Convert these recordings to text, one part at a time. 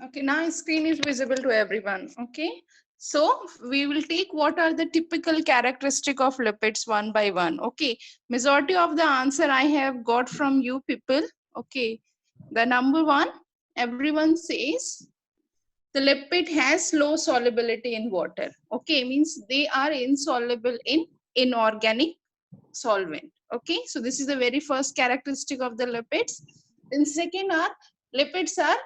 Okay, now screen is visible to everyone. Okay, so we will take what are the typical characteristic of lipids one by one. Okay, majority of the answer I have got from you people. Okay, the number one, everyone says the lipid has low solubility in water. Okay, means they are insoluble in inorganic solvent. Okay, so this is the very first characteristic of the lipids. Then second are lipids are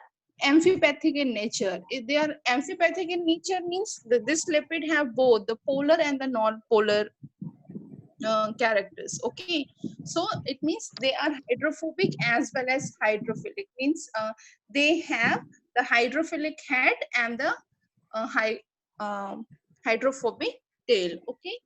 amphipathic in nature. If they are amphipathic in nature means that this lipid have both the polar and the non-polar characters. Okay, so it means they are hydrophobic as well as hydrophilic, means they have the hydrophilic head and the hydrophobic tail. Okay,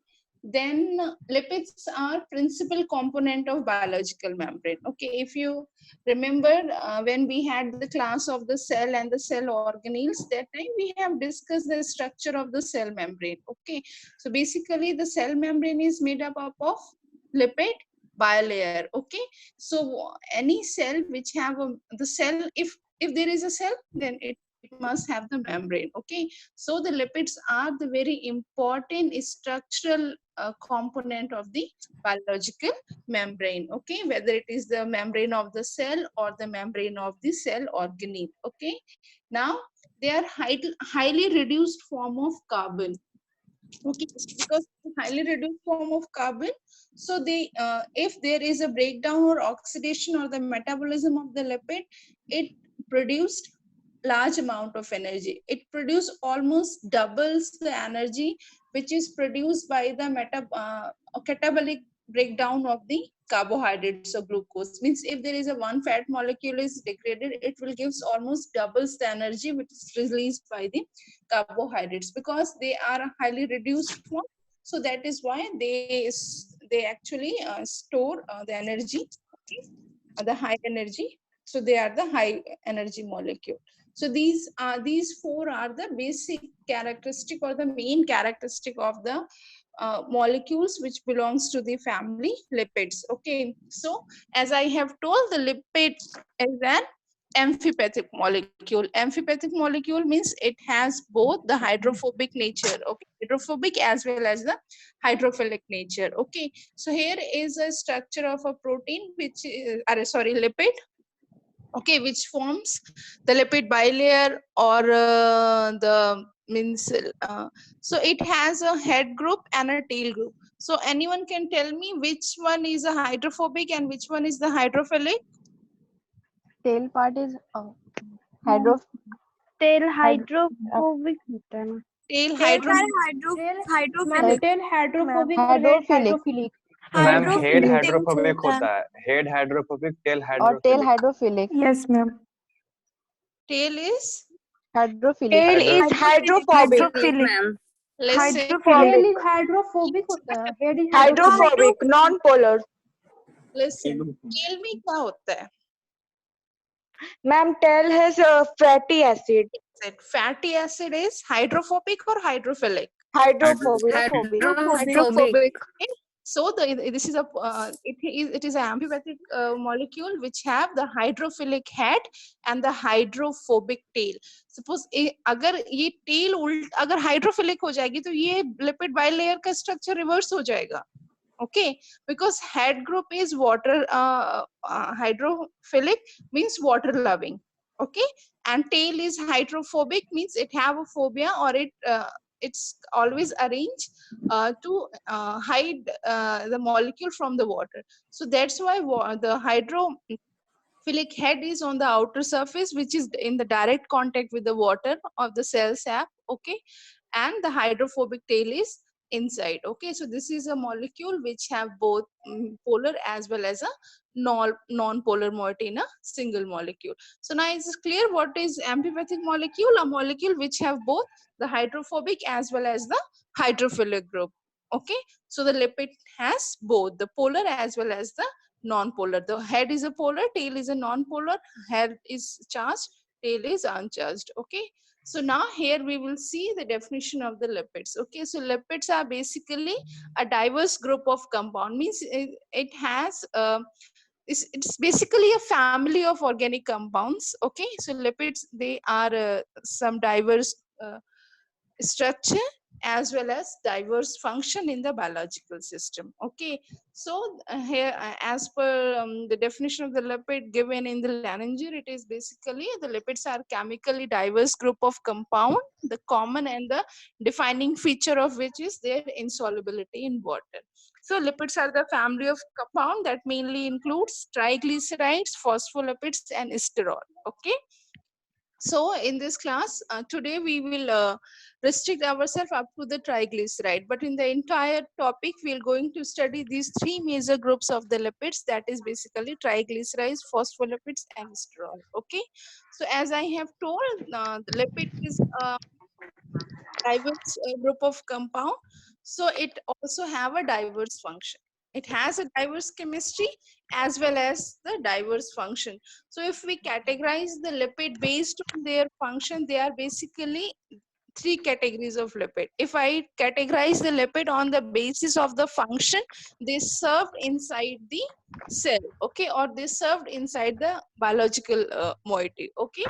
then lipids are principal component of biological membrane. Okay, if you remember when we had the class of the cell and the cell organelles, that time we have discussed the structure of the cell membrane. Okay, so basically the cell membrane is made up of lipid bilayer. Okay, so any cell which have the cell, if there is a cell, then it must have the membrane. Okay, so the lipids are the very important structural component of the biological membrane. Okay, whether it is the membrane of the cell or the membrane of the cell organelle. Okay, now they are highly reduced form of carbon. Okay, because highly reduced form of carbon, so they if there is a breakdown or oxidation or the metabolism of the lipid, it produced large amount of energy. It produce almost doubles the energy which is produced by the catabolic breakdown of the carbohydrates or glucose. Means if there is a one fat molecule is degraded, it will gives almost doubles the energy which is released by the carbohydrates, because they are a highly reduced form. So that is why they actually store the energy. Okay, the high energy, so they are the high energy molecule. So these four are the basic characteristic or the main characteristic of the molecules which belongs to the family lipids. Okay, so as I have told, the lipid is an amphipathic molecule. Amphipathic molecule means it has both the hydrophobic nature, okay, hydrophobic as well as the hydrophilic nature. Okay, so here is a structure of a protein which is, sorry, lipid. Okay, which forms the lipid bilayer or the means so it has a head group and a tail group. So anyone can tell me which one is a hydrophobic and which one is the hydrophilic? tail part is hydro tail hydro hydrophobic होता है ना Tail tail hydro hydrophilic tail hydrophobic और head hydrophilic hydrophilic. Ma'am head hydrophilic hydrophobic होता है, head hydrophobic, tail और tail hydrophilic. hydrophilic. Yes ma'am. tail is Hydrophilic. Tail is hydrophobic hydrophilic ma'am let's say tail hydrophilic is hydrophobic होता है, head is hydrophobic non polar listen, tail में क्या होता है? Ma'am tail has fatty acid Fatty acid is hydrophobic or hydrophilic? Hydrophobic hydrophobic. Okay, so this is a it is an amphipathic molecule which have the hydrophilic head and the hydrophobic tail. Suppose अगर ये tail अगर hydrophilic हो जाएगी तो ये lipid bilayer का structure reverse हो जाएगा. Okay, because head group is water hydrophilic means water loving. Okay, and tail is hydrophobic means it have a phobia or it's always arranged to hide the molecule from the water. So that's why the hydrophilic head is on the outer surface, which is in the direct contact with the water of the cell sap. Okay, and the hydrophobic tail is inside. Okay, so this is a molecule which have both polar as well as a non-polar moiety in a single molecule. So now is it clear what is amphipathic molecule? A molecule which have both the hydrophobic as well as the hydrophilic group. Okay, so the lipid has both the polar as well as the non-polar. The head is a polar, tail is a non-polar. Head is charged, tail is uncharged. Okay, so now here we will see the definition of the lipids. Okay, so lipids are basically a diverse group of compound, means it has it's basically a family of organic compounds. Okay, so lipids, they are some diverse structure as well as diverse function in the biological system. Okay, so here as per the definition of the lipid given in the Laninger, it is basically the lipids are chemically diverse group of compound, the common and the defining feature of which is their insolubility in water. So lipids are the family of compound that mainly includes triglycerides, phospholipids and sterol. Okay, so in this class today we will restrict ourselves up to the triglyceride, but in the entire topic we are going to study these three major groups of the lipids, that is basically triglycerides, phospholipids and sterol. Okay, so as I have told, the lipid is a diverse group of compound, so it also have a diverse function. It has a diverse chemistry as well as the diverse function. So if we categorize the lipid based on their function, they are basically three categories of lipid. If I categorize the lipid on the basis of the function, they served inside the cell, okay, or they served inside the biological moiety. Okay,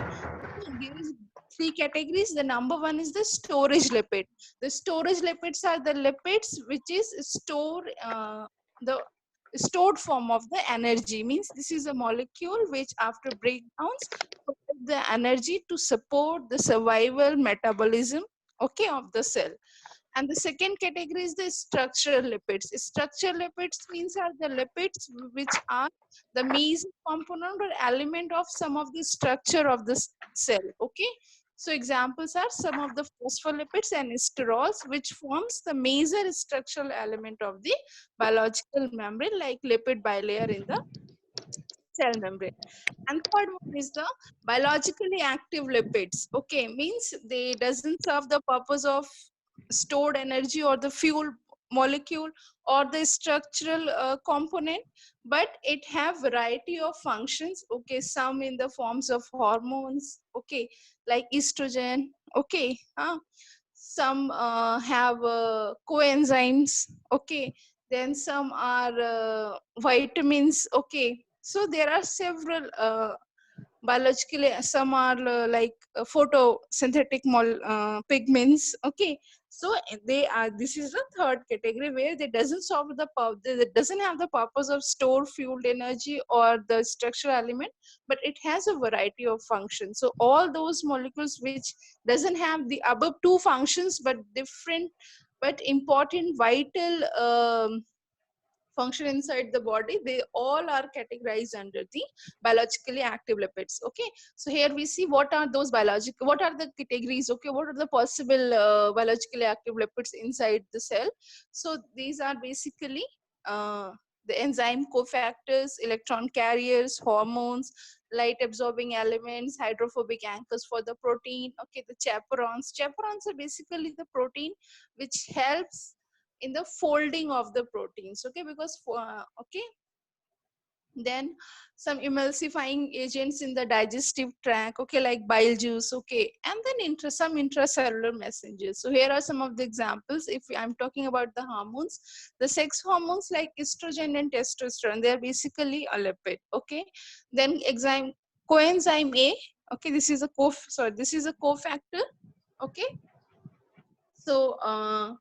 so there is three categories. The number one is the storage lipid. The storage lipids are the lipids which is the stored form of the energy, means this is a molecule which after breakdowns provide the energy to support the survival metabolism, okay, of the cell. And the second category is the structural lipids. Structural lipids means are the lipids which are the major component or element of some of the structure of the cell. Okay, so examples are some of the phospholipids and sterols, which forms the major structural element of the biological membrane, like lipid bilayer in the cell membrane. And third one is the biologically active lipids. Okay, means they doesn't serve the purpose of stored energy or the fuel molecule or the structural component, but it have variety of functions. Okay, some in the forms of hormones, okay, like estrogen. Okay, some have coenzymes. Okay, then some are vitamins. Okay, so there are several biologically, some are like photosynthetic pigments. Okay, so they are, this is the third category where they doesn't solve the they doesn't have the purpose of store fueled energy or the structural element, but it has a variety of functions. So all those molecules which doesn't have the above two functions but different but important vital function inside the body, they all are categorized under the biologically active lipids. Okay, so here we see what are those biological, what are the categories. Okay, what are the possible biologically active lipids inside the cell. So these are basically the enzyme cofactors, electron carriers, hormones, light absorbing elements, hydrophobic anchors for the protein. Okay, the chaperones. Chaperones are basically the protein which helps in the folding of the proteins. Okay, because okay, then some emulsifying agents in the digestive tract, okay, like bile juice. Okay, and then some intracellular messengers. So here are some of the examples. If I'm talking about the hormones, the sex hormones like estrogen and testosterone, they are basically a lipid. Okay, then coenzyme A. Okay, this is a cofactor. Okay, so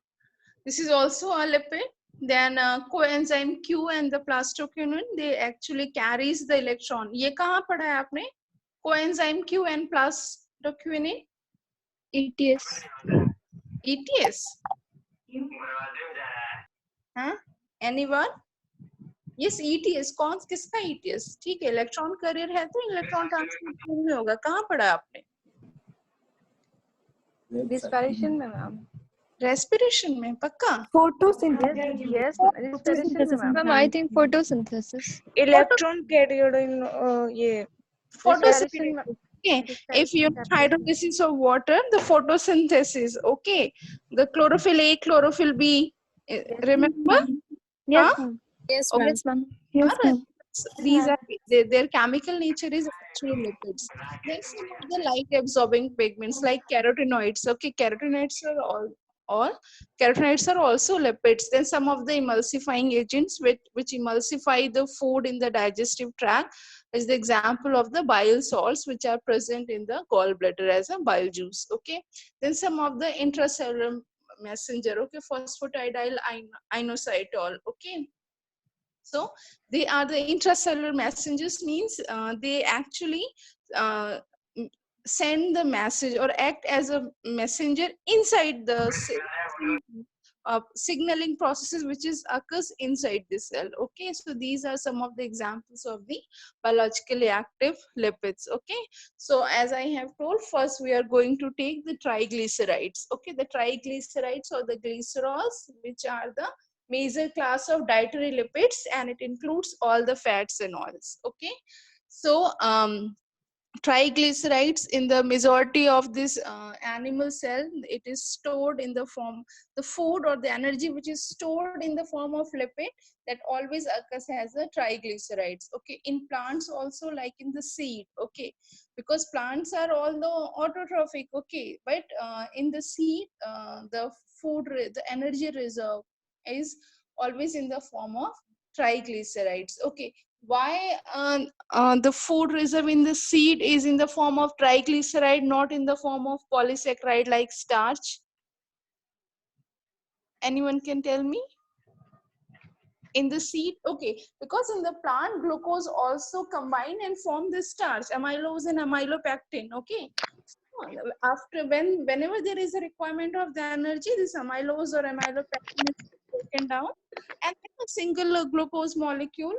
this is also a lipid. Then coenzyme Q and the plastoquinone, they actually carries the electron. ये कहाँ पढ़ा है आपने? Coenzyme Q and plastoquinone. ETS. ETS. हाँ? Anyone? Yes, ETS. कौन किसका ETS? ठीक है, इलेक्ट्रॉन करियर है तो इलेक्ट्रॉन ट्रांसपोर्ट में होगा. कहाँ पढ़ा आपने? Respiration में मैम. Respiration में पक्का? Photosynthesis. Yes, respiration में Ma'am, ma'am. I think photosynthesis. Electron carrier in ये Photosynthesis. Okay, if you hydrolysis of water, the photosynthesis. Okay, the chlorophyll A, chlorophyll B. Remember? Yes, Huh? ma'am. Yes, Okay. ma'am. Yes, ma'am. These are their chemical nature is actually lipids. Then some of the light absorbing pigments like carotenoids. Okay, carotenoids are all or carotenoids are also lipids. Then some of the emulsifying agents which emulsify the food in the digestive tract is the example of the bile salts which are present in the gallbladder as a bile juice. Okay. Then some of the intracellular messenger, okay, phosphatidyl inositol. Okay. So they are the intracellular messengers, means they actually uh, send the message or act as a messenger inside the signaling processes which is occurs inside the cell. Okay, so these are some of the examples of the biologically active lipids. Okay, so as I have told, first we are going to take the triglycerides. Okay, the triglycerides or the glycerols, which are the major class of dietary lipids, and it includes all the fats and oils. Okay, so triglycerides in the majority of this animal cell, it is stored in the form, the food or the energy which is stored in the form of lipid, that always occurs as a triglycerides. Okay, in plants also, like in the seed. Okay, because plants are all the autotrophic. Okay, but in the seed, the the energy reserve is always in the form of triglycerides. Okay, why the food reserve in the seed is in the form of triglyceride, not in the form of polysaccharide like starch? Anyone can tell me? In the seed, okay, because in the plant, glucose also combine and form the starch, amylose and amylopectin. Okay, after whenever there is a requirement of the energy, this amylose or amylopectin is broken down, and then a single glucose molecule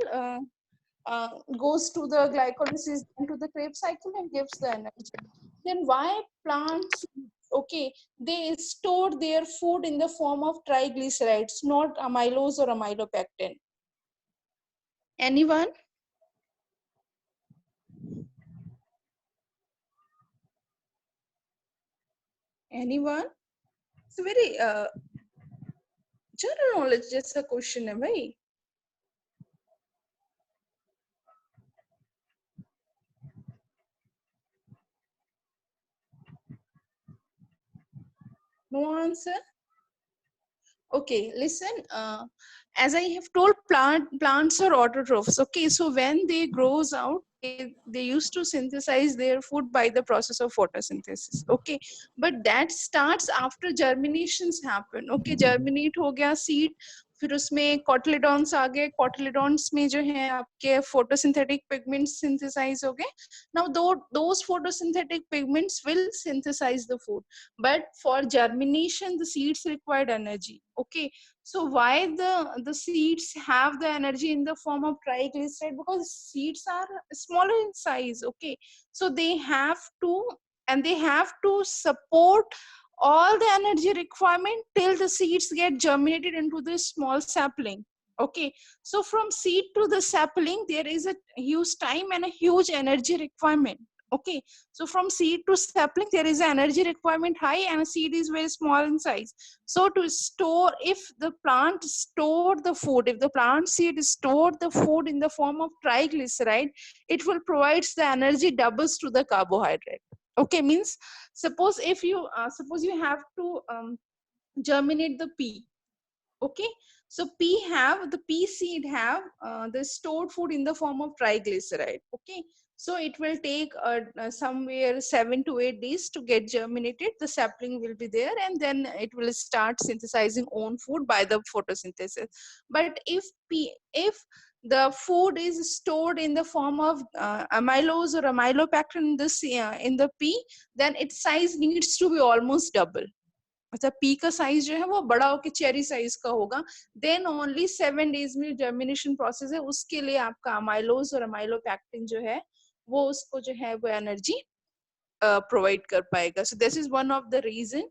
goes to the glycolysis into the Krebs cycle and gives the energy. Then why plants, okay, they store their food in the form of triglycerides, not amylose or amylopectin? Anyone? Anyone? It's a very general knowledge, just a question है भाई. No answer? Okay, listen, as I have told, plants are autotrophs. Okay, so when they grows out, they used to synthesize their food by the process of photosynthesis. Okay, but that starts after germinations happen. Okay, germinate हो गया seed, फिर उसमें cotyledons आ गए, cotyledons में जो है आपके photosynthetic pigments synthesize हो गए. Now those photosynthetic pigments will synthesize the food, but for germination the seeds required energy. Okay, so why the seeds have the energy in the form of triglyceride? Because seeds are smaller in size. Okay, so they have to support all the energy requirement till the seeds get germinated into the small sapling. Okay, so from seed to the sapling there is a huge time and a huge energy requirement. Okay, so from seed to sapling there is an energy requirement high, and a seed is very small in size. So to store, if the plant stored the food, if the plant seed stored the food in the form of triglyceride, it will provide the energy doubles to the carbohydrate. Okay, means suppose if you suppose you have to germinate the pea. Okay, so the pea seed have the stored food in the form of triglyceride. Okay, so it will take somewhere 7 to 8 days to get germinated. The sapling will be there, and then it will start synthesizing own food by the photosynthesis. But if the food is stored in the form of amylose or amylopectin in the pea, then its size needs to be almost double. अच्छा P का size जो है वो बड़ा होकर cherry size का होगा. Then only 7 days में जर्मिनेशन प्रोसेस है, उसके लिए आपका अमाइलोज और अमाइलोपैक्टिन जो है वो उसको जो है वो एनर्जी प्रोवाइड कर पाएगा. So this is one of the reason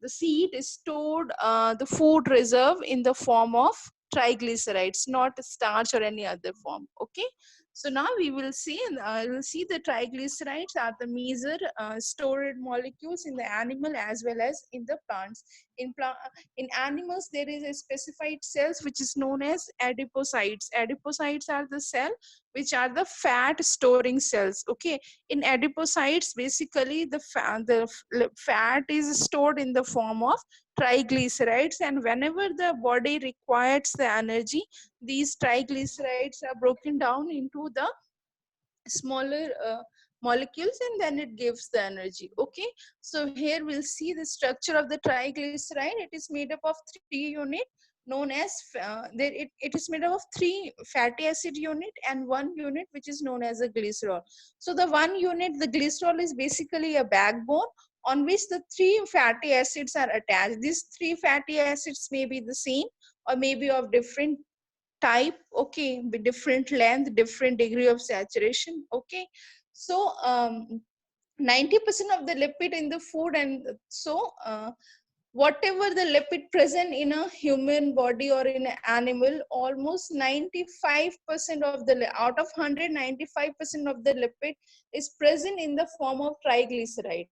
the seed is stored the food reserve in the form of triglycerides, not starch or any other form. Okay, so now we will see the triglycerides are the major stored molecules in the animal as well as in the plants. In animals there is a specified cells which is known as adipocytes. Adipocytes are the cell which are the fat storing cells. Okay, in adipocytes, basically the fat is stored in the form of triglycerides, and whenever the body requires the energy, these triglycerides are broken down into the smaller molecules, and then it gives the energy. Okay, so here we'll see the structure of the triglyceride. It is made up of 3 units known as it is made up of 3 fatty acid unit and 1 unit which is known as a glycerol. So the 1 unit, the glycerol, is basically a backbone on which the 3 fatty acids are attached. These 3 fatty acids may be the same or maybe of different type, okay, with different length, different degree of saturation. Okay, so 90% of the lipid in the food, and so whatever the lipid present in a human body or in an animal, almost 95% of the out of 100, 95% of the lipid is present in the form of triglyceride.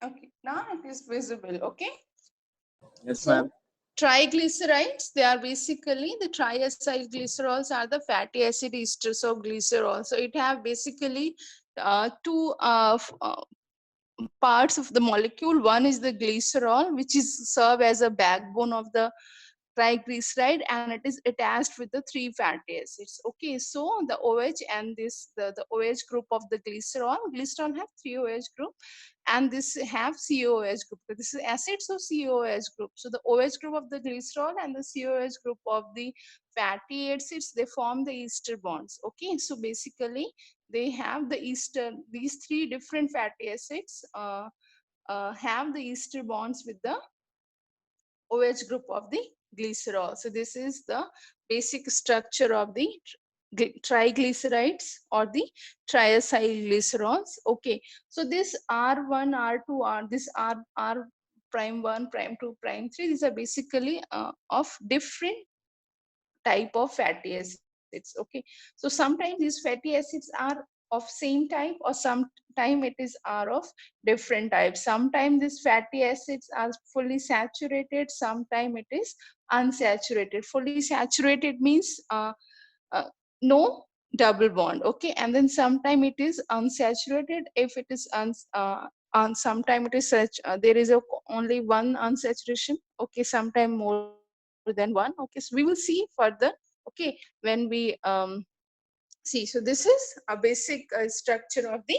Okay, now it is visible. Okay. Yes, So ma'am. triglycerides, they are basically the triacyl glycerols are the fatty acid esters of glycerol. So it have basically two parts of the molecule. One is the glycerol, which is serve as a backbone of the triglyceride, and it is attached with the 3 fatty acids. Okay, so the OH and the OH group of the glycerol. Glycerol have 3 OH group, and this have COOH group. So this is acid, so COOH group. So the OH group of the glycerol and the COOH group of the fatty acids, they form the ester bonds. Okay, so basically they have the ester. These 3 different fatty acids have the ester bonds with the OH group of the glycerol. So this is the basic structure of the triglycerides or the triacyl glycerols. Okay, so this R1, R2, this R prime 1, prime 2, prime 3, these are basically of different type of fatty acids. Okay, so sometimes these fatty acids are of same type, or sometime it is are of different types. Sometimes these fatty acids are fully saturated, sometime it is unsaturated. Fully saturated means uh, no double bond. Okay, and then sometime it is unsaturated. If it is sometime it is such there is only one unsaturation. Okay, sometime more than one. Okay, so we will see further. Okay, when we see. So this is a basic structure of the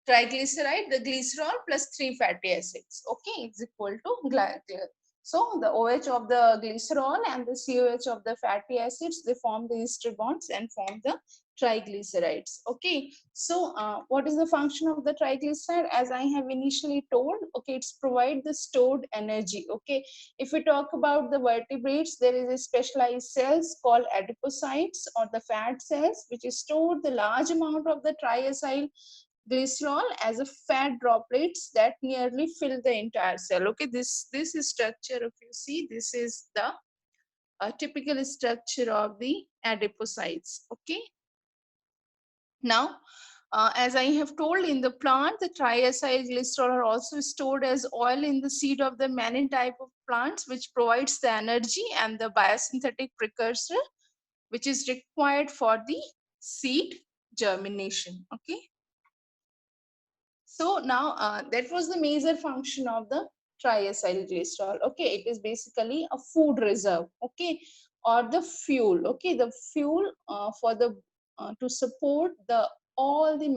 triglyceride, the glycerol plus 3 fatty acids. Okay, is equal to so the OH of the glycerol and the COH of the fatty acids, they form the ester bonds and form the triglycerides. Okay, so what is the function of the triglyceride? As I have initially told, okay, it's provide the stored energy. Okay, if we talk about the vertebrates, there is a specialized cells called adipocytes or the fat cells, which is stored the large amount of the triacyl glycerol as a fat droplets that nearly fill the entire cell. Okay, this is structure. If you see, this is the typical structure of the adipocytes. Okay. Now, as I have told, in the plant, the triacyl glycerol are also stored as oil in the seed of the many type of plants, which provides the energy and the biosynthetic precursor, which is required for the seed germination. Okay. So now that was the major function of the triacyl glycerol. Okay, it is basically a food reserve. Okay, or the fuel. Okay, the fuel for the to support the all the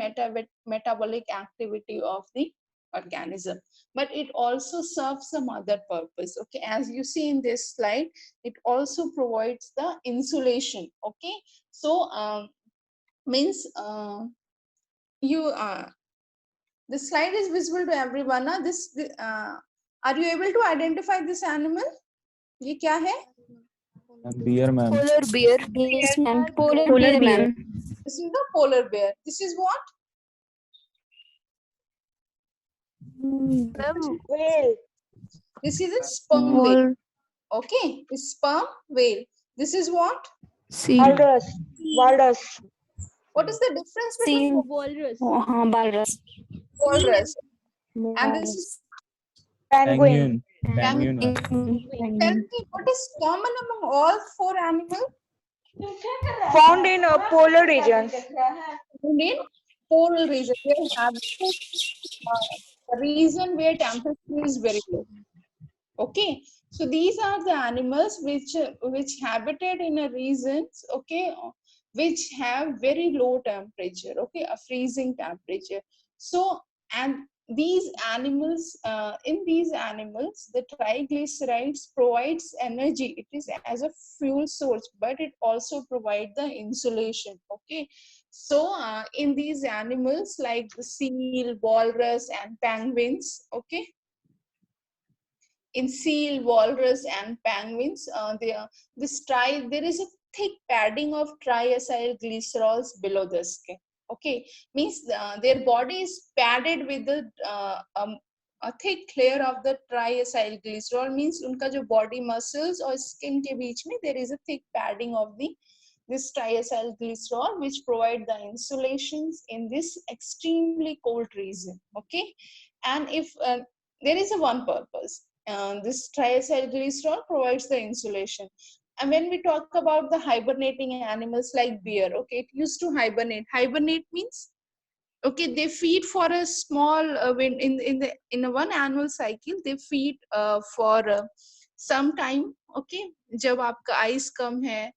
metabolic activity of the organism. But it also serves some other purpose. Okay, as you see in this slide, it also provides the insulation. Okay, so means you the slide is visible to everyone. Na? Are you able to identify this animal? ये क्या है? Beer, ma'am. Polar bear. Yes, ma'am. Polar bear, ma'am. This is the polar bear. This is what? Whale. This is a sperm whale. Wal- Okay, the sperm whale. This is what? Seal. Walrus. Walrus. What is the difference between Seal. Walrus. Oh, हाँ, walrus. walrus? And this is Penguin. Penguin, ma'am. tell me what is common among all four animals? Found in polar regions. In polar region, they have a region where temperature is very low. Okay, so these are the animals which habitat in a regions, okay, which have very low temperature, okay, a freezing temperature. So, and these animals, in these animals, the triglycerides provides energy. It is as a fuel source, but it also provides the insulation. Okay, so in these animals like the seal, walrus, and penguins, okay, in seal, walrus, and penguins, there is a thick padding of triacyl glycerols below the skin. Okay, means their body is padded with a thick layer of the triacyl glycerol. Means उनका जो body muscles और skin के बीच में there is a thick padding of this triacyl glycerol, which provide the insulations in this extremely cold region. Okay, and if there is a one purpose. This triacyl glycerol provides the insulation. And when we talk about the hibernating animals like bear, okay, it used to hibernate. Hibernate means, okay, they feed for a small when in a one annual cycle they feed for some time. Okay, जब आपका ice कम है,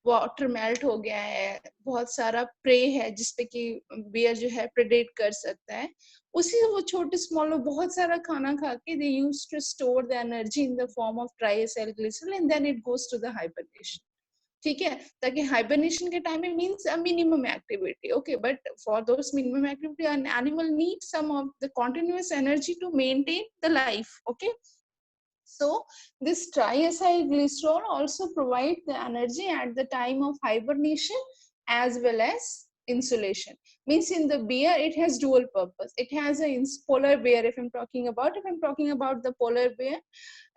water melt हो गया है, बहुत सारा pray है जिसपे कि बियर जो है प्रेडेट कर सकता है, उसी वो छोटे स्मॉल बहुत सारा खाना खा के they use to store the energy in the form of triacyl glycerol and then it goes to the hibernation. ठीक है, ताकि हाइबरनेशन के टाइम में means a minimum activity. Okay, but for those minimum activity an animal need some of the continuous energy to maintain the life. Okay, so this triacyl glycerol also provides the energy at the time of hibernation as well as insulation. Means in the bear it has dual purpose. It has a polar bear. If I'm talking about the polar bear,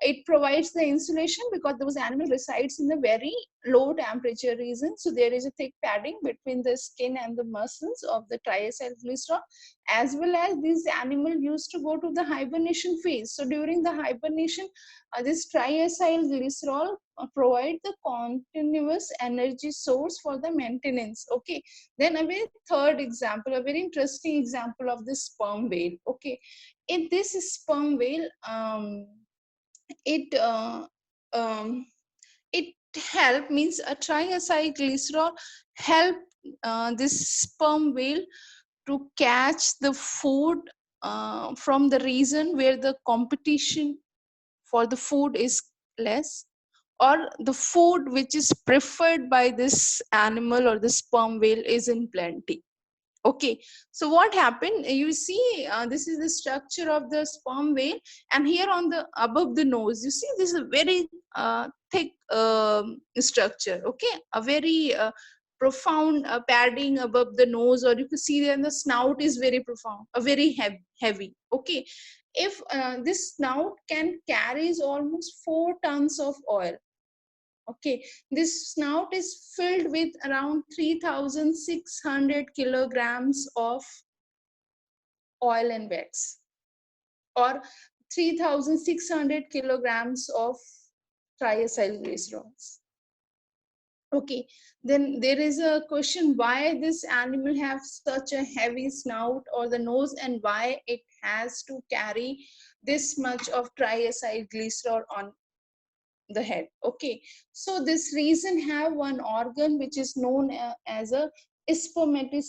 it provides the insulation because those animal resides in a very low temperature region. So there is a thick padding between the skin and the muscles of the triacyl glycerol, as well as these animal used to go to the hibernation phase. So during the hibernation, this triacyl glycerol provide the continuous energy source for the maintenance. Okay, then a very third example, a very interesting example of the sperm whale. Okay, in this sperm whale, it help means a triacyl glycerol help this sperm whale to catch the food from the region where the competition for the food is less, or the food which is preferred by this animal or the sperm whale is in plenty. Okay, so what happened, you see, this is the structure of the sperm whale, and here on the above the nose, you see this is a very thick structure. Okay, a very profound padding above the nose, or you can see that the snout is very profound, very heavy. Okay, if this snout can carries almost 4 tons of oil. Okay, this snout is filled with around 3,600 kilograms of oil and wax, or 3,600 kilograms of triacylglycerols. Okay, then there is a question why this animal have such a heavy snout or the nose, and why it has to carry this much of triacylglycerol on the head. Okay, so this reason have one organ which is known as a spermacide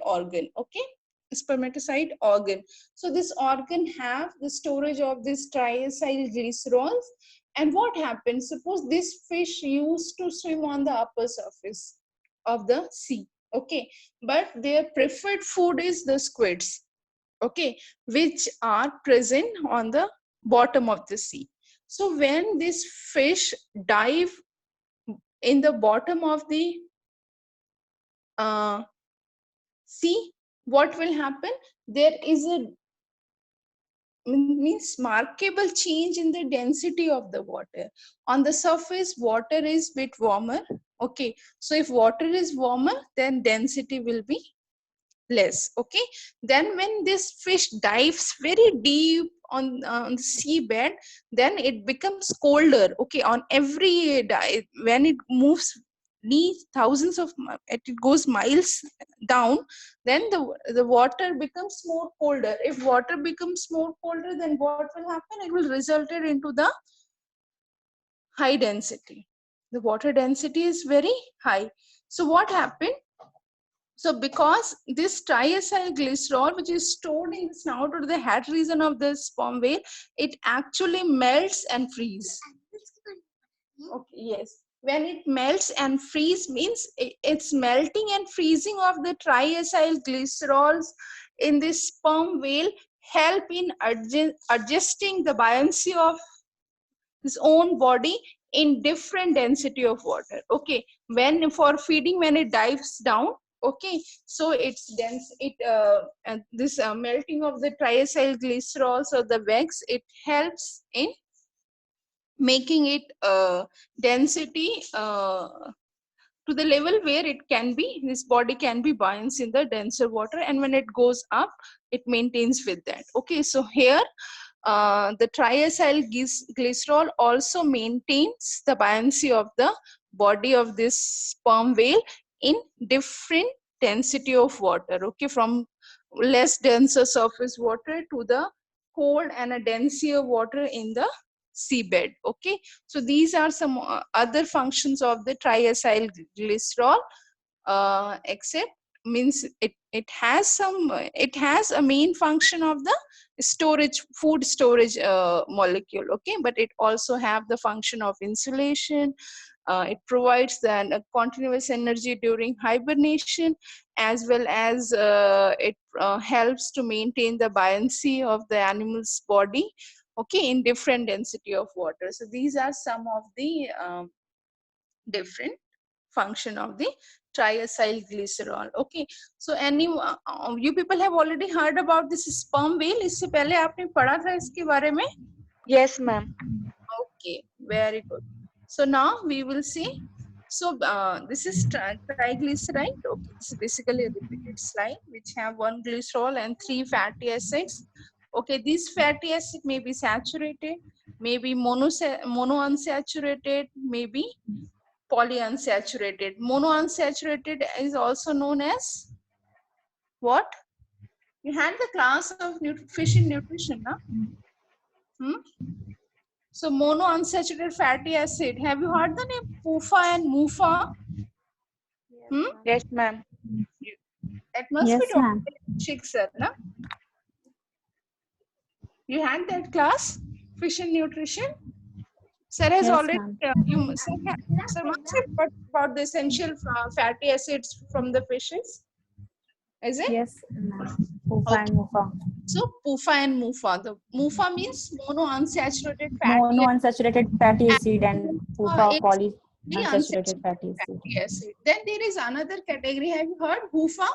organ. Okay, spermatocyte organ. So this organ have the storage of this triacylglycerols. And what happens, suppose this fish used to swim on the upper surface of the sea. Okay, but their preferred food is the squids, okay, which are present on the bottom of the sea. So when this fish dive in the bottom of the sea, what will happen? There is a markable change in the density of the water. On the surface, water is bit warmer. Okay, so if water is warmer, then density will be less. Okay, then when this fish dives very deep on the seabed, then it becomes colder. Okay, on every dive, when it moves thousands of, it goes miles down, then the water becomes more colder. If water becomes more colder, then what will happen? It will result into the high density. The water density is very high. So what happened? So because this triacylglycerol, which is stored in the snout or the head region of the sperm whale, it actually melts and freezes. Okay, yes. When it melts and freeze means it's melting and freezing of the triacylglycerols in this sperm whale help in adjusting the buoyancy of his own body in different density of water. Okay, when for feeding, when it dives down, okay, so it's dense, this melting of the triacylglycerols or the wax, it helps in making it density to the level where it can be, this body can be buoyant in the denser water, and when it goes up, it maintains with that. Okay, so here the triacylglycerol also maintains the buoyancy of the body of this sperm whale in different density of water. Okay, from less denser surface water to the cold and a denser water in the seabed. Okay, so these are some other functions of the triacylglycerol, except means it has a main function of the storage, food storage molecule. Okay, but it also have the function of insulation. It provides the continuous energy during hibernation, as well as it helps to maintain the buoyancy of the animal's body, okay, in different density of water. So these are some of the different function of the triacylglycerol. Okay, so any you people have already heard about this sperm whale? इससे पहले आपने पढ़ा था इसके बारे में? Yes, ma'am. Okay, very good. So now we will see. So this is triglyceride. Okay, this is basically a repeated slide which have 1 glycerol and 3 fatty acids. Okay, these fatty acid may be saturated, maybe monounsaturated, maybe polyunsaturated. Monounsaturated is also known as what? You had the class of fish in nutrition, huh? So monounsaturated fatty acid. Have you heard the name PUFA and MUFA? Yes, ma'am. That must Yes, be ma'am. Shik sir, na? You had that class, fish and nutrition. Sir has Yes, already. ma'am. Sir must have talked about the essential fatty acids from the fishes. Is it? Yes, ma'am. Pufa and Mufa. So PUFA and MUFA. The MUFA means monounsaturated fatty acid. Monounsaturated fatty acid and Pufa It's poly. The Unsaturated fatty acid. fatty acid. Then there is another category. Have you heard? HUFA?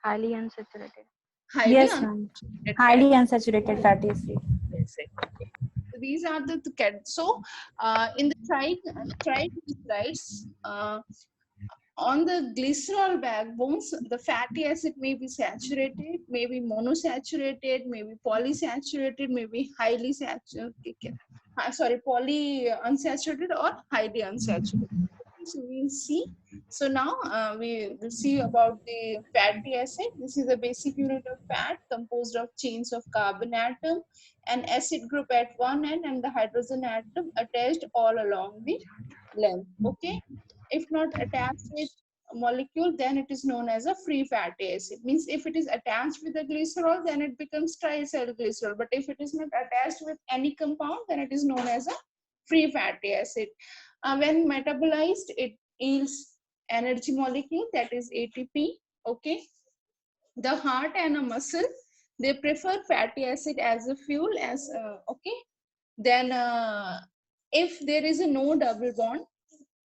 Highly unsaturated. Highly Yes, ma'am. unsaturated Highly fatty unsaturated fatty acid. acid. So these are the so in the triglycerides, on the glycerol backbones, the fatty acid may be saturated, may be monosaturated, may be polysaturated, may be highly saturated. Poly unsaturated or highly unsaturated. So we'll see. So now we will see about the fatty acid. This is a basic unit of fat composed of chains of carbon atom, an acid group at one end, and the hydrogen atom attached all along the length. Okay. If not attached with a molecule, then it is known as a free fatty acid. Means if it is attached with a glycerol, then it becomes triacyl glycerol. But if it is not attached with any compound, then it is known as a free fatty acid. When metabolized, it yields energy molecule, that is ATP. Okay. The heart and a muscle, they prefer fatty acid as a fuel. As okay. Then if there is a no double bond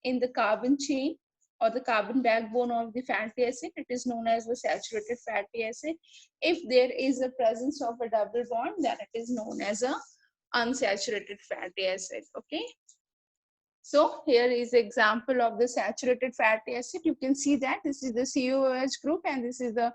in the carbon chain or the carbon backbone of the fatty acid, it is known as the saturated fatty acid. If there is a presence of a double bond, then it is known as a unsaturated fatty acid. Okay. So here is example of the saturated fatty acid. You can see that this is the COOH group and this is the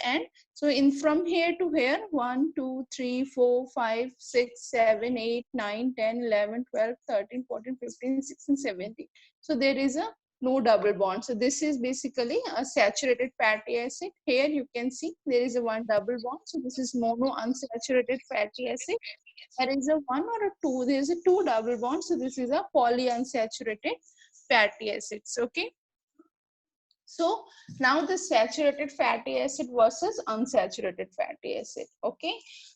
end. So in from here to here, 1, 2, 3, 4, 5, 6, 7, 8, 9, 10, 11, 12, 13, 14, 15, 16, 17. So there is a no double bond. So this is basically a saturated fatty acid. Here you can see there is a one double bond. So this is mono unsaturated fatty acid. There is a one or a two. There is a two double bond. So this is a polyunsaturated fatty acids. Okay. So now the saturated fatty acid versus unsaturated fatty acid. Okay.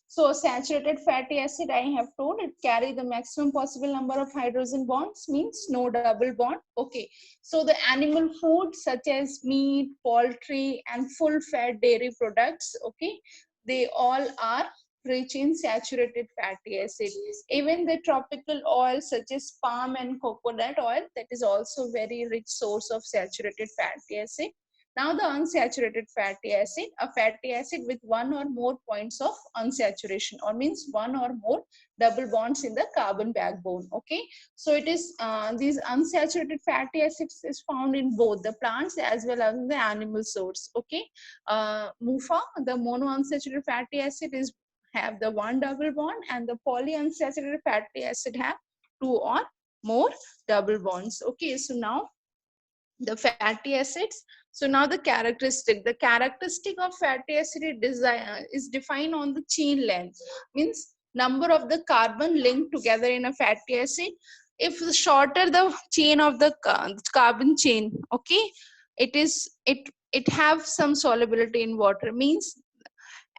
So saturated fatty acid, I have told, it carry the maximum possible number of hydrogen bonds, means no double bond. Okay. So the animal food such as meat, poultry, and full fat dairy products, okay, they all are rich in saturated fatty acid. Even the tropical oils such as palm and coconut oil, that is also very rich source of saturated fatty acid. Now the unsaturated fatty acid, a fatty acid with one or more points of unsaturation, or means one or more double bonds in the carbon backbone. Okay, so it is these unsaturated fatty acids is found in both the plants as well as the animal source. Okay, MUFA, the monounsaturated fatty acid, is have the one double bond, and the polyunsaturated fatty acid have two or more double bonds. Okay, so now the fatty acids. So now the characteristic of fatty acid is defined on the chain length, means number of the carbon linked together in a fatty acid. If the shorter the chain of the carbon chain, okay, it have some solubility in water, means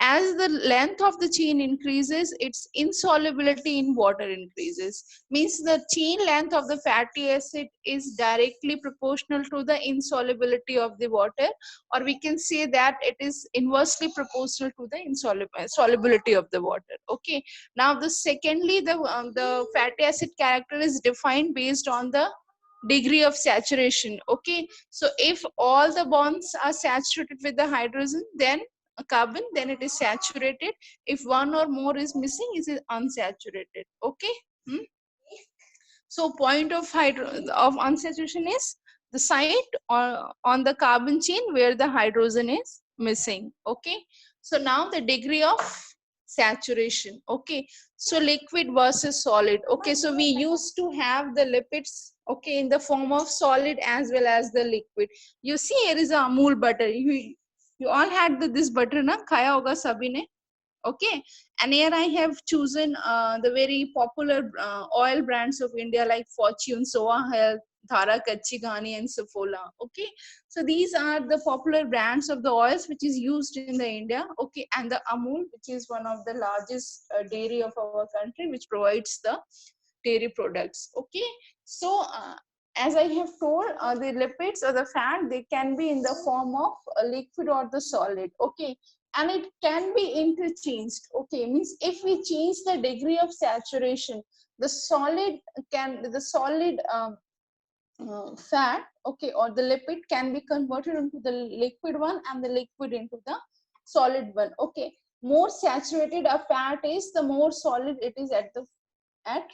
as the length of the chain increases, its insolubility in water increases. Means the chain length of the fatty acid is directly proportional to the insolubility of the water, or we can say that it is inversely proportional to the solubility of the water. Okay. Now the secondly, the fatty acid character is defined based on the degree of saturation. Okay. So if all the bonds are saturated with the hydrogen, then a carbon, then it is saturated. If one or more is missing, it is unsaturated. Okay. So point of unsaturation is the site on the carbon chain where the hydrogen is missing. Okay. So now the degree of saturation. Okay. So liquid versus solid. Okay. So we used to have the lipids, okay, in the form of solid as well as the liquid. You see here is a Amul butter. You all had this butter, na? Khaya hoga sabhi ne. Okay. And here I have chosen the very popular oil brands of India like Fortune, Soa Health, Dhara Kachi Ghani, and Saffola. Okay. So these are the popular brands of the oils which is used in the India. Okay. And the Amul, which is one of the largest dairy of our country, which provides the dairy products. Okay. So as I have told, the lipids or the fat, they can be in the form of a liquid or the solid. Okay. And it can be interchanged. Okay. Means if we change the degree of saturation, the solid fat, okay, or the lipid can be converted into the liquid one and the liquid into the solid one. Okay, more saturated a fat is, the more solid it is at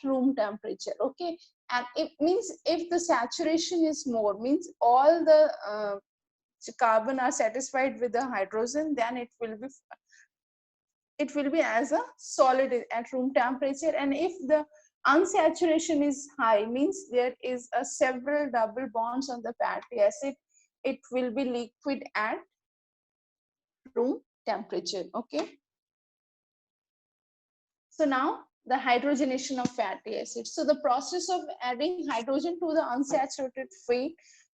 room temperature. Okay, and it means if the saturation is more, means all the carbon are satisfied with the hydrogen, then it will be as a solid at room temperature. And if the unsaturation is high, means there is a several double bonds on the fatty acid, it will be liquid at room temperature. Okay, so now the hydrogenation of fatty acids. So the process of adding hydrogen to the unsaturated fat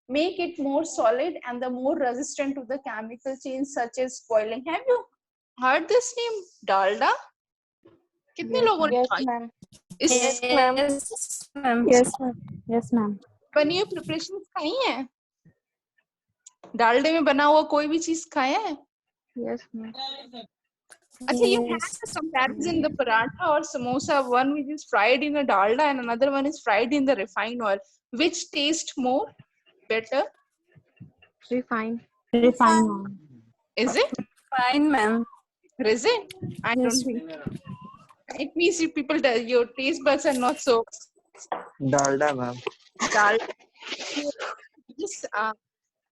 make it more solid and the more resistant to the chemical change such as spoiling. Have you heard this name, dalda? कितने लोगों ने Yes, खाई? ma'am. इस Yes, ma'am. Yes, ma'am. Yes, ma'am. बनी हुई preparation खाई है? डालडे में बना हुआ कोई भी चीज खाया है? Yes, ma'am. अच्छा, you had the comparison, the paratha or samosa, one which is fried in a dalda and another one is fried in the refined oil. Which taste more better? Refine. Refined one. Is it? Fine, ma'am. Is it? I don't think. It means you people, your taste buds are not so Dalda, ma'am. dalda. Just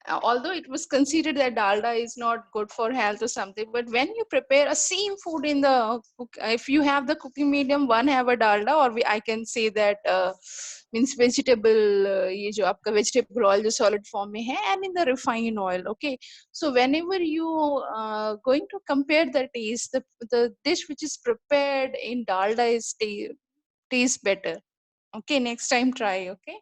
although it was considered that dalda is not good for health or something, but when you prepare a same food in the if you have the cooking medium, one have a dalda, or I can say that means vegetable ये जो आपका vegetable oil जो solid form में है, and in the refined oil. Okay, so whenever you going to compare the taste, the dish which is prepared in dalda is taste better. Okay, next time try. Okay,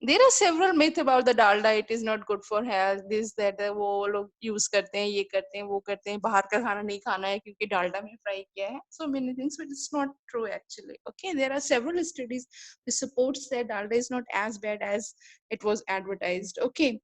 there are several myths about the dalda. It is not good for health, this that, वो लोग use करते हैं, ये करते हैं, वो करते हैं, बाहर का खाना नहीं खाना है क्योंकि डालडा में फ्राई किया है. So many things, but it's not true actually. Okay, there are several studies that supports that dalda is not as bad as it was advertised. Okay,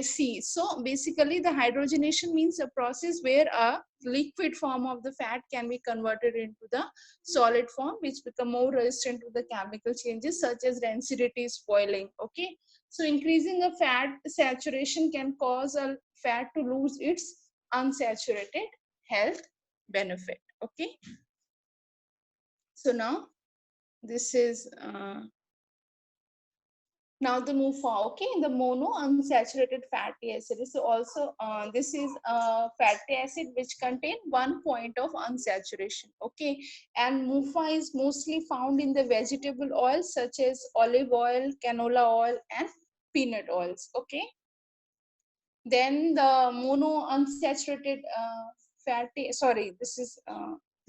see, so basically the hydrogenation means a process where a liquid form of the fat can be converted into the solid form, which become more resistant to the chemical changes such as density spoiling. Okay, so increasing a fat saturation can cause a fat to lose its unsaturated health benefit. Okay, so now this is now the MUFA. Okay, the mono unsaturated fatty acid is also this is a fatty acid which contain 1 point of unsaturation. Okay, and MUFA is mostly found in the vegetable oils such as olive oil, canola oil, and peanut oils. Okay, then the mono unsaturated fatty, sorry, this is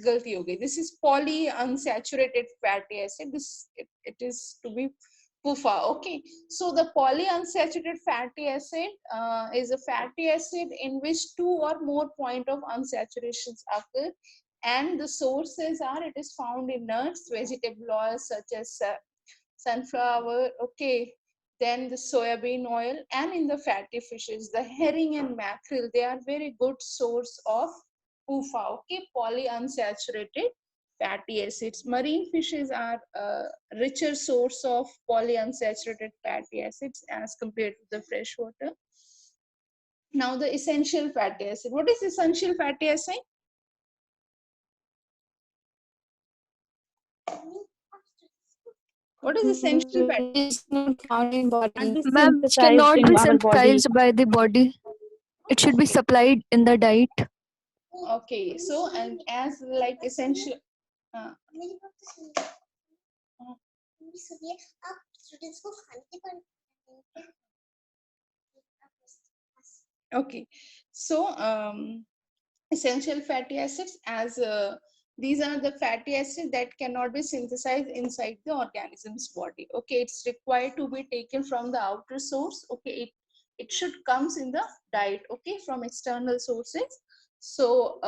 galti ho gayi. This is poly unsaturated fatty acid. It is to be PUFA. Okay, so the polyunsaturated fatty acid is a fatty acid in which 2 or more point of unsaturations occur, and the sources are, it is found in nuts, vegetable oils such as sunflower. Okay, then the soybean oil, and in the fatty fishes, the herring and mackerel, they are very good source of PUFA. Okay, polyunsaturated fatty acids. Marine fishes are a richer source of polyunsaturated fatty acids as compared to the fresh water. Now the essential fatty acid. What is essential fatty acid? What is essential fatty acid? It's not found in body. Ma'am, Synthesized cannot in be our body. synthesized by the body. It should be supplied in the diet. Okay, so and as like essential okay, so essential fatty acids, as these are the fatty acids that cannot be synthesized inside the organism's body. Okay, it's required to be taken from the outer source. Okay, it should comes in the diet. Okay, from external sources. So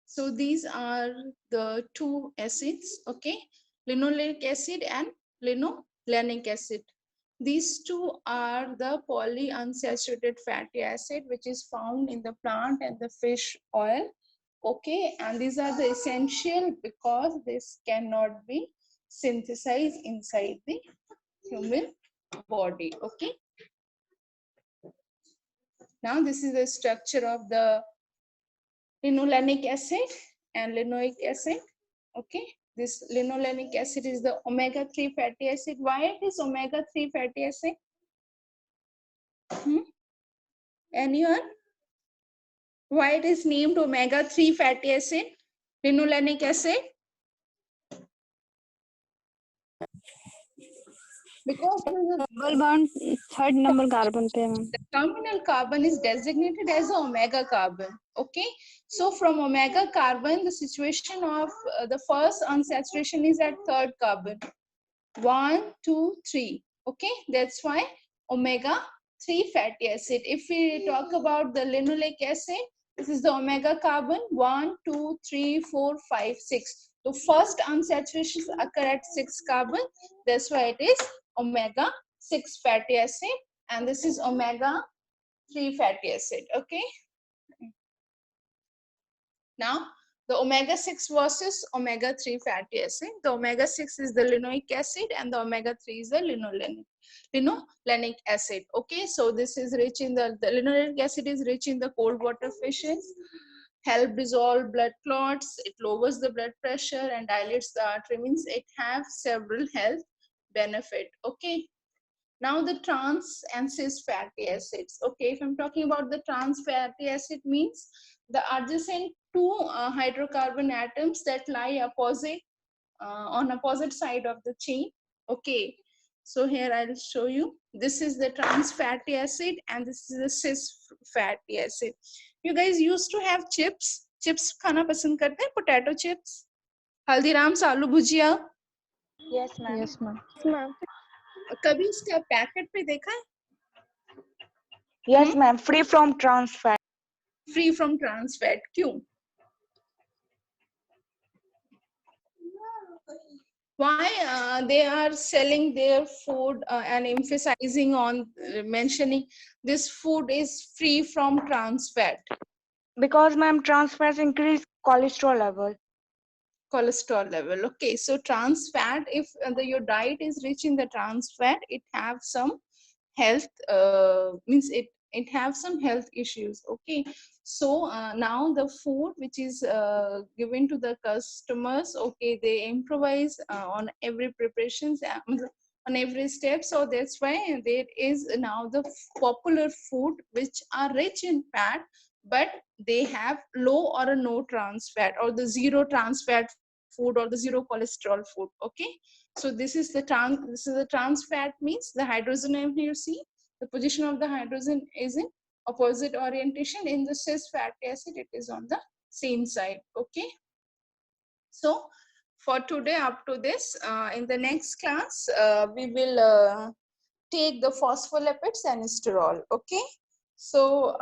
so these are the two acids. Okay, linoleic acid and linolenic acid. These two are the polyunsaturated fatty acid which is found in the plant and the fish oil. Okay, and these are the essential because this cannot be synthesized inside the human body. Okay, now this is the structure of the linolenic acid and linoleic acid. Okay, this linolenic acid is the omega-3 fatty acid. Why it is omega-3 fatty acid? Anyone? Why it is named omega-3 fatty acid? Linolenic acid? Because Double bond, third number carbon पे ma'am. the terminal carbon is designated as a omega carbon. Okay, so from omega carbon, the situation of the first unsaturation is at third carbon. 1, 2, 3. Okay, that's why omega-3 fatty acid. If we talk about the linoleic acid, this is the omega carbon 1, 2, 3, 4, 5, 6. So first unsaturations occur at 6 carbon. That's why it is omega-6 fatty acid, and this is omega-3 fatty acid. Okay. Now the omega-6 versus omega-3 fatty acid. The omega-6 is the linoleic acid and the omega-3 is the linolenic acid. Okay, so this is rich in the linoleic acid is rich in the cold water fishes, help dissolve blood clots, it lowers the blood pressure and dilates the artery, means it have several health benefit. Okay, now the trans and cis fatty acids. Okay, if I'm talking about the trans fatty acid, means the adjacent two hydrocarbon atoms that lie opposite on opposite side of the chain. Okay, so here I'll show you. This is the trans fatty acid and this is the cis fatty acid. You guys used to have chips. Chips खाना पसंद करते हैं? Potato chips, Haldiram's आलू भुजिया. Yes, ma'am. Yes, ma'am. कभी उसका packet पे देखा है? Yes, ma'am. Free from trans fat. Free from trans fat. क्यों? Why they are selling their food and emphasizing on mentioning this food is free from trans fat? Because, ma'am, trans fats increase cholesterol level. Cholesterol level. Okay, so trans fat, if your diet is rich in the trans fat, it have some health means it have some health issues. Okay, so now the food which is given to the customers, okay, they improvise on every preparations on every step. So that's why there is now the popular food which are rich in fat, but they have low or a no trans fat or the zero trans fat food or the zero cholesterol food. Okay, so this is the trans fat, means the hydrogen, if you see the position of the hydrogen is in opposite orientation. In the cis fatty acid it is on the same side. Okay, so for today up to this, in the next class we will take the phospholipids and sterol. Okay, so